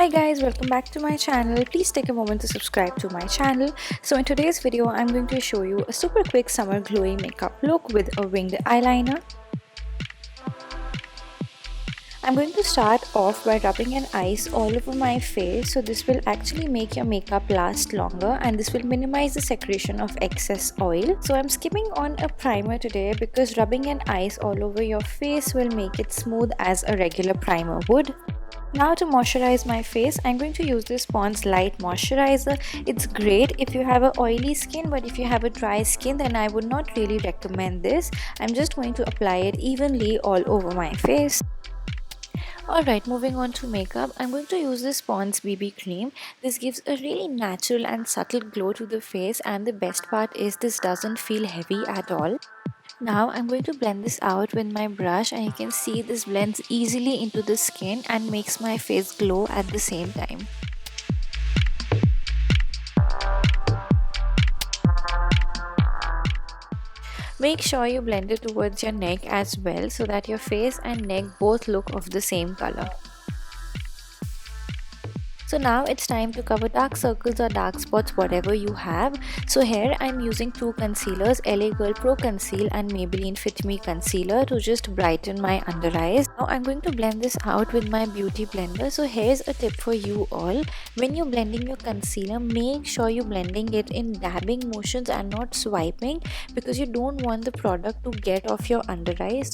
Hi guys, welcome back to my channel. Please take a moment to subscribe to my channel. So in today's video, I'm going to show you a super quick summer glowy makeup look with a winged eyeliner. I'm going to start off by rubbing an ice all over my face, so this will actually make your makeup last longer and this will minimize the secretion of excess oil. So I'm skipping on a primer today because rubbing an ice all over your face will make it smooth as a regular primer would. Now to moisturize my face, I'm going to use this Pond's Light Moisturizer. It's great if you have an oily skin, but if you have a dry skin, then I would not really recommend this. I'm just going to apply it evenly all over my face. Alright, moving on to makeup, I'm going to use this Pond's BB cream. This gives a really natural and subtle glow to the face, and the best part is this doesn't feel heavy at all. Now I'm going to blend this out with my brush, and you can see this blends easily into the skin and makes my face glow at the same time. Make sure you blend it towards your neck as well so that your face and neck both look of the same color. So now it's time to cover dark circles or dark spots, whatever you have. So here I'm using two concealers, LA Girl Pro Conceal and Maybelline Fit Me Concealer to just brighten my under eyes. Now I'm going to blend this out with my beauty blender. So here's a tip for you all. When you're blending your concealer, make sure you're blending it in dabbing motions and not swiping, because you don't want the product to get off your under eyes.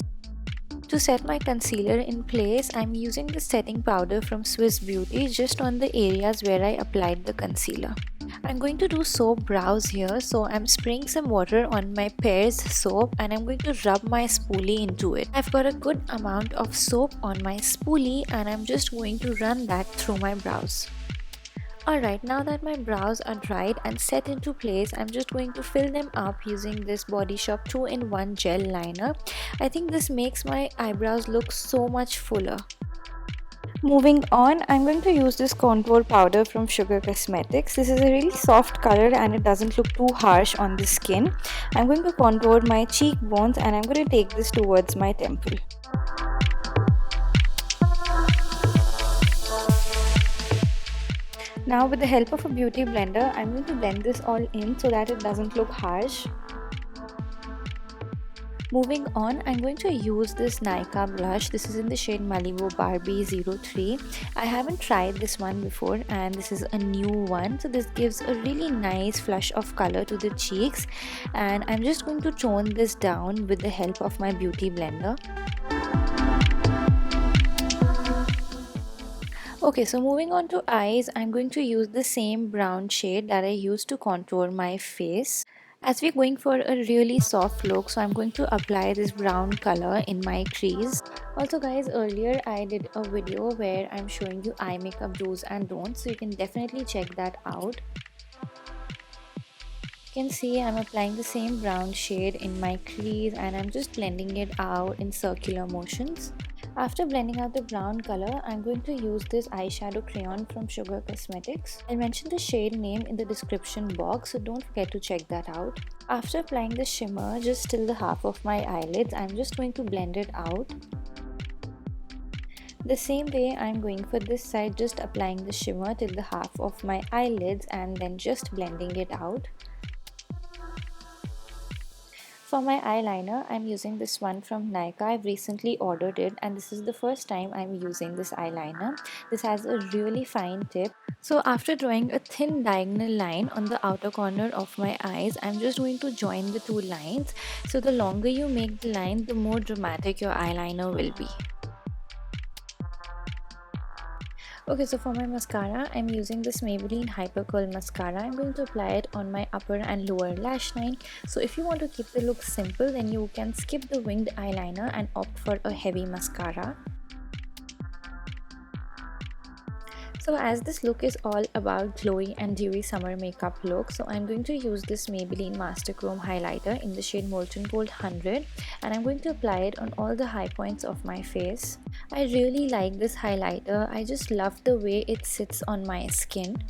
To set my concealer in place, I'm using the setting powder from Swiss Beauty just on the areas where I applied the concealer. I'm going to do soap brows here, so I'm spraying some water on my Pears soap and I'm going to rub my spoolie into it. I've got a good amount of soap on my spoolie and I'm just going to run that through my brows. Alright, now that my brows are dried and set into place, I'm just going to fill them up using this Body Shop 2-in-1 gel liner. I think this makes my eyebrows look so much fuller. Moving on, I'm going to use this contour powder from Sugar Cosmetics. This is a really soft color and it doesn't look too harsh on the skin. I'm going to contour my cheekbones and I'm going to take this towards my temple. Now with the help of a beauty blender, I'm going to blend this all in so that it doesn't look harsh. Moving on, I'm going to use this Nykaa blush. This is in the shade Malibu Barbie 03. I haven't tried this one before and this is a new one. So this gives a really nice flush of color to the cheeks, and I'm just going to tone this down with the help of my beauty blender. Okay, so moving on to eyes, I'm going to use the same brown shade that I used to contour my face. As we're going for a really soft look, so I'm going to apply this brown color in my crease. Also guys, earlier I did a video where I'm showing you eye makeup do's and don'ts, so you can definitely check that out. You can see I'm applying the same brown shade in my crease and I'm just blending it out in circular motions. After blending out the brown color, I'm going to use this eyeshadow crayon from Sugar Cosmetics. I'll mention the shade name in the description box, so don't forget to check that out. After applying the shimmer just till the half of my eyelids, I'm just going to blend it out. The same way I'm going for this side, just applying the shimmer till the half of my eyelids and then just blending it out. For my eyeliner, I'm using this one from Nykaa. I've recently ordered it and this is the first time I'm using this eyeliner. This has a really fine tip. So after drawing a thin diagonal line on the outer corner of my eyes, I'm just going to join the two lines. So the longer you make the line, the more dramatic your eyeliner will be. Okay, so for my mascara, I'm using this Maybelline Hyper Curl Mascara. I'm going to apply it on my upper and lower lash line. So if you want to keep the look simple, then you can skip the winged eyeliner and opt for a heavy mascara. So as this look is all about glowy and dewy summer makeup look, so I'm going to use this Maybelline Master Chrome highlighter in the shade Molten Gold 100 and I'm going to apply it on all the high points of my face. I really like this highlighter. I just love the way it sits on my skin.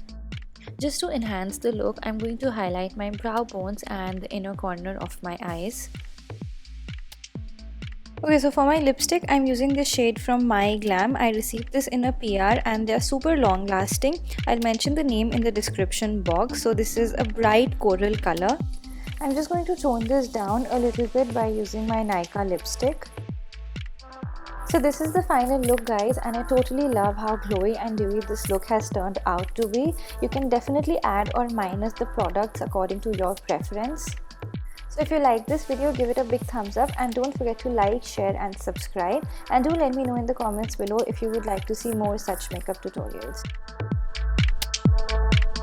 Just to enhance the look, I'm going to highlight my brow bones and the inner corner of my eyes. Okay, so for my lipstick, I'm using this shade from My Glam. I received this in a PR and they're super long lasting. I'll mention the name in the description box. So this is a bright coral color. I'm just going to tone this down a little bit by using my Nykaa lipstick. So this is the final look, guys, and I totally love how glowy and dewy this look has turned out to be. You can definitely add or minus the products according to your preference. So if you like this video, give it a big thumbs up and don't forget to like, share and subscribe, and do let me know in the comments below if you would like to see more such makeup tutorials.